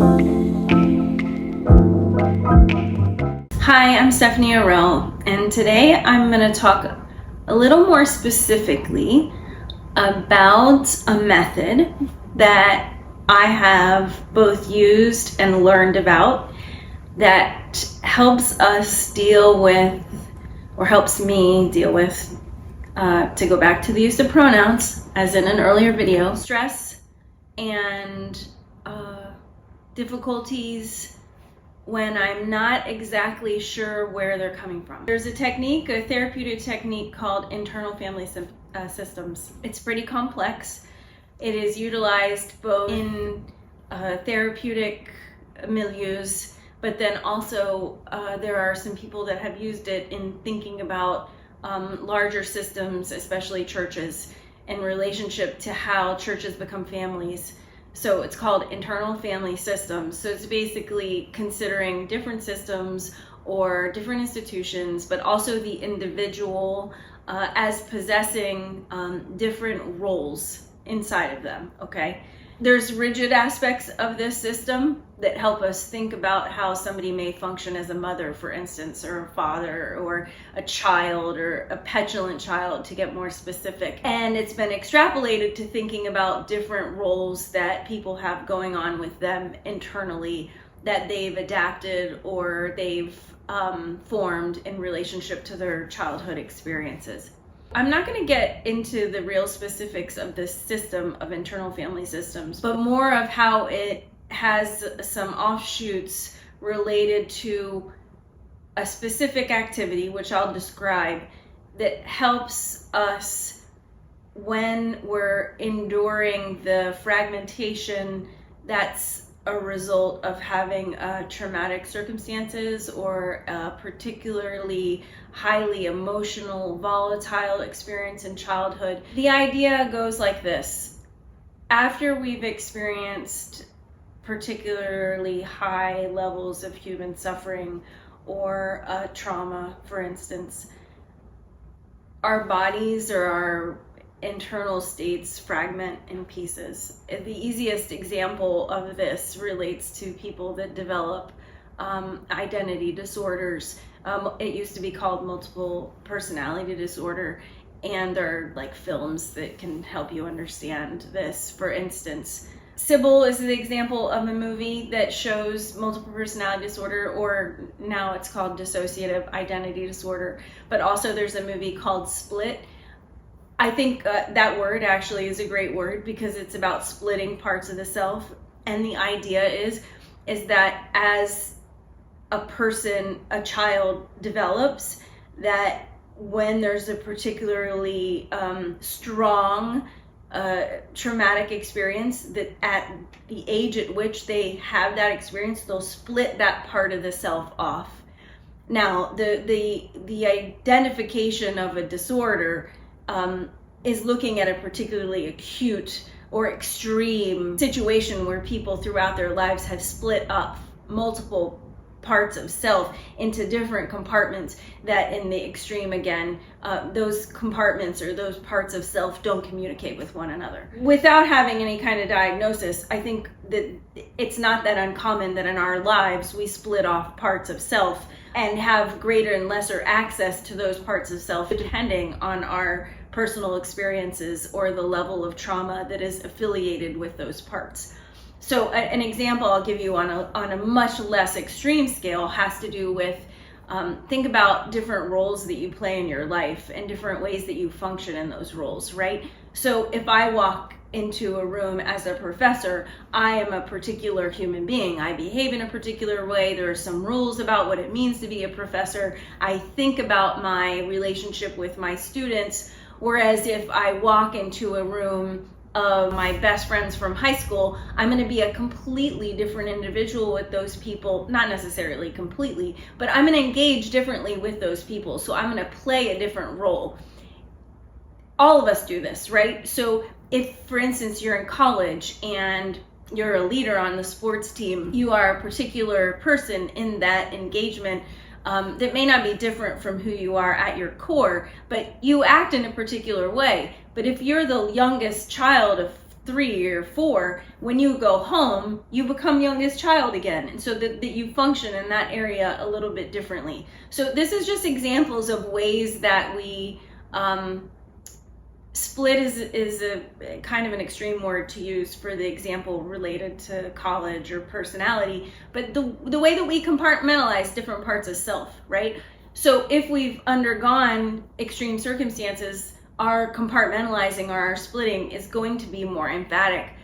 Hi, I'm Stephanie Orell, and today I'm going to talk a little more specifically about a method that I have both used and learned about that helps us deal with, or helps me deal with, to go back to the use of pronouns, as in an earlier video, stress and difficulties when I'm not exactly sure where they're coming from. There's a therapeutic technique called internal family systems. It's pretty complex. It is utilized both in therapeutic milieus, but then also there are some people that have used it in thinking about larger systems, especially churches, in relationship to how churches become families. So it's called internal family systems. So it's basically considering different systems or different institutions, but also the individual as possessing different roles inside of them, okay? There's rigid aspects of this system that help us think about how somebody may function as a mother, for instance, or a father, or a child, or a petulant child, to get more specific. And it's been extrapolated to thinking about different roles that people have going on with them internally that they've adapted or they've formed in relationship to their childhood experiences. I'm not going to get into the real specifics of this system of internal family systems, but more of how it has some offshoots related to a specific activity, which I'll describe, that helps us when we're enduring the fragmentation that's a result of having traumatic circumstances or a particularly highly emotional, volatile experience in childhood. The idea goes like this. After we've experienced particularly high levels of human suffering or trauma, for instance, our bodies or our internal states fragment in pieces. The easiest example of this relates to people that develop identity disorders. It used to be called multiple personality disorder, and there are like films that can help you understand this. For instance, Sybil is the example of a movie that shows multiple personality disorder, or now it's called dissociative identity disorder, but also there's a movie called Split. I think that word actually is a great word because it's about splitting parts of the self. And the idea is that as a person, a child develops, that when there's a particularly strong traumatic experience, that at the age at which they have that experience, they'll split that part of the self off. Now, the identification of a disorder is looking at a particularly acute or extreme situation where people throughout their lives have split up multiple parts of self into different compartments that in the extreme, again, those compartments or those parts of self don't communicate with one another. Without having any kind of diagnosis, I think that it's not that uncommon that in our lives we split off parts of self and have greater and lesser access to those parts of self depending on our personal experiences or the level of trauma that is affiliated with those parts. So an example I'll give you on a much less extreme scale has to do with think about different roles that you play in your life and different ways that you function in those roles, right? So if I walk into a room as a professor, I am a particular human being. I behave in a particular way. There are some rules about what it means to be a professor. I think about my relationship with my students. Whereas if I walk into a room of my best friends from high school, I'm going to be a completely different individual with those people. Not necessarily completely, but I'm going to engage differently with those people. So I'm going to play a different role. All of us do this, right? So if, for instance, you're in college and you're a leader on the sports team, you are a particular person in that engagement that may not be different from who you are at your core, but you act in a particular way. But if you're the youngest child of 3 or 4, when you go home, you become youngest child again. And so that you function in that area a little bit differently. So this is just examples of ways that we, split is a kind of an extreme word to use for the example related to college or personality, but the way that we compartmentalize different parts of self, right? So if we've undergone extreme circumstances, our compartmentalizing or our splitting is going to be more emphatic.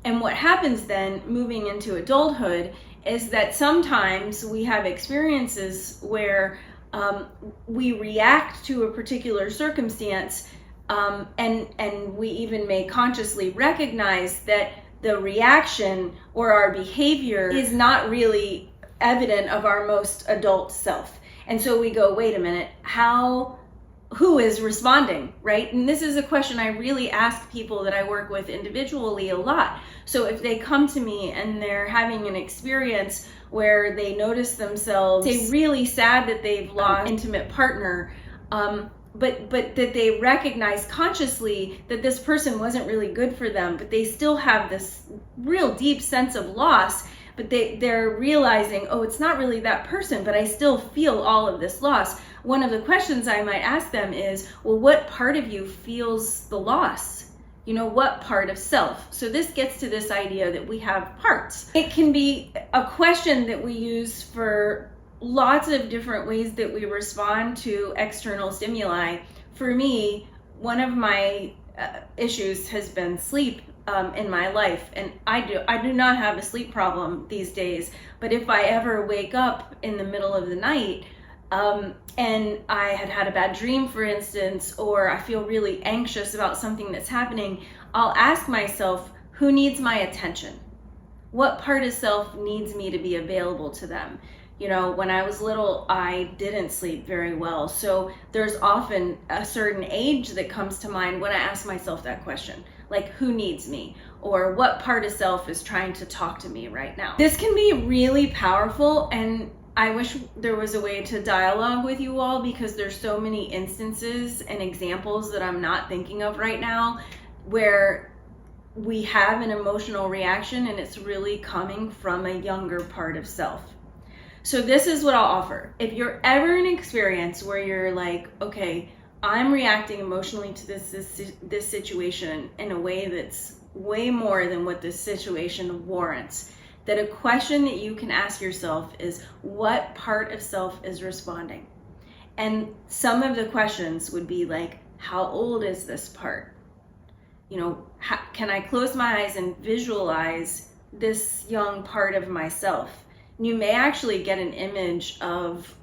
And what happens then moving into adulthood is that sometimes we have experiences where we react to a particular circumstance, and we even may consciously recognize that the reaction or our behavior is not really evident of our most adult self. And so we go, wait a minute, who is responding, right? And this is a question I really ask people that I work with individually a lot. So if they come to me and they're having an experience where they notice themselves, say, really sad that they've lost an intimate partner, but that they recognize consciously that this person wasn't really good for them, but they still have this real deep sense of loss, but they're realizing, oh, it's not really that person, but I still feel all of this loss. One of the questions I might ask them is, well, what part of you feels the loss? You know, what part of self? So this gets to this idea that we have parts. It can be a question that we use for lots of different ways that we respond to external stimuli. For me, one of my issues has been sleep in my life, and I do not have a sleep problem these days, but if I ever wake up in the middle of the night and I had a bad dream, for instance, or I feel really anxious about something that's happening, I'll ask myself, who needs my attention? What part of self needs me to be available to them? You know, when I was little, I didn't sleep very well. So there's often a certain age that comes to mind when I ask myself that question, like, who needs me? Or what part of self is trying to talk to me right now? This can be really powerful, and I wish there was a way to dialogue with you all, because there's so many instances and examples that I'm not thinking of right now where we have an emotional reaction and it's really coming from a younger part of self. So this is what I'll offer. If you're ever in an experience where you're like, okay, I'm reacting emotionally to this situation in a way that's way more than what this situation warrants, that a question that you can ask yourself is, what part of self is responding? And some of the questions would be like, how old is this part? You know, can I close my eyes and visualize this young part of myself? And you may actually get an image of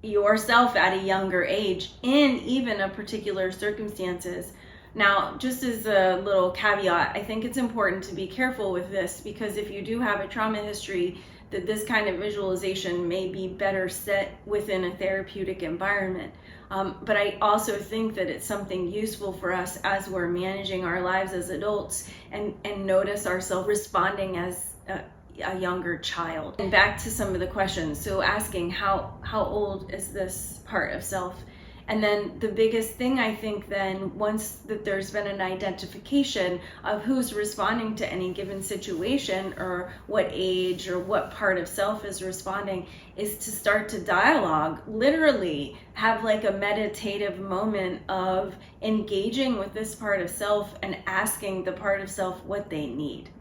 yourself at a younger age in even a particular circumstances. Now, just as a little caveat, I think it's important to be careful with this, because if you do have a trauma history, that this kind of visualization may be better set within a therapeutic environment. But I also think that it's something useful for us as we're managing our lives as adults and notice ourselves responding as a younger child. And back to some of the questions. So asking how old is this part of self? And then the biggest thing, I think, then once that there's been an identification of who's responding to any given situation or what age or what part of self is responding, is to start to dialogue, literally have like a meditative moment of engaging with this part of self and asking the part of self what they need.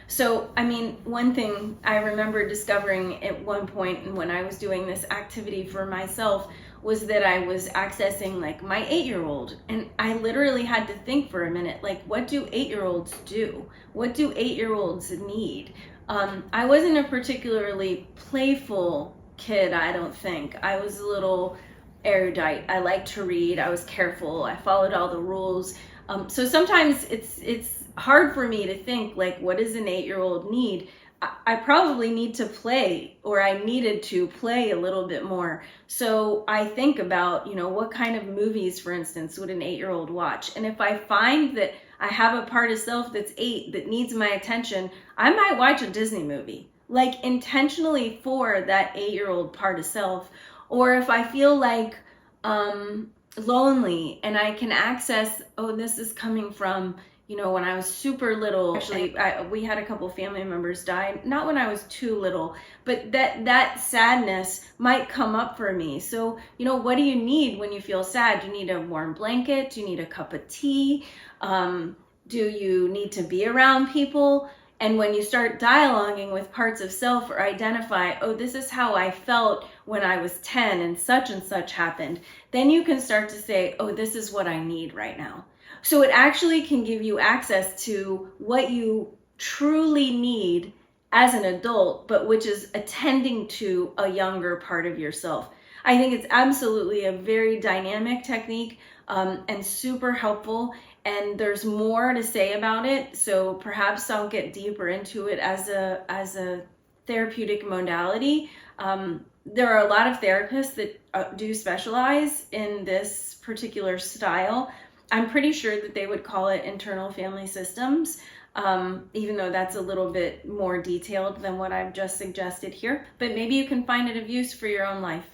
So, I mean, one thing I remember discovering at one point, and when I was doing this activity for myself, was that I was accessing like my 8-year-old, and I literally had to think for a minute, like, what do 8-year-olds do? What do 8-year-olds need? I wasn't a particularly playful kid, I don't think. I was a little erudite. I liked to read. I was careful. I followed all the rules. So sometimes it's hard for me to think, like, what does an 8-year-old need? I probably need to play, or I needed to play a little bit more. So I think about, you know, what kind of movies, for instance, would an 8-year-old watch? And if I find that I have a part of self that's 8 that needs my attention, I might watch a Disney movie, like intentionally for that 8-year-old part of self. Or if I feel like lonely and I can access, oh, this is coming from, you know, when I was super little. Actually, we had a couple family members die, not when I was too little, but that sadness might come up for me. So, you know, what do you need when you feel sad? Do you need a warm blanket? Do you need a cup of tea? Do you need to be around people? And when you start dialoguing with parts of self, or identify, oh, this is how I felt when I was 10 and such happened, then you can start to say, oh, this is what I need right now. So it actually can give you access to what you truly need as an adult, but which is attending to a younger part of yourself. I think it's absolutely a very dynamic technique, and super helpful. And there's more to say about it, so perhaps I'll get deeper into it as a therapeutic modality. There are a lot of therapists that do specialize in this particular style. I'm pretty sure that they would call it internal family systems, even though that's a little bit more detailed than what I've just suggested here. But maybe you can find it of use for your own life.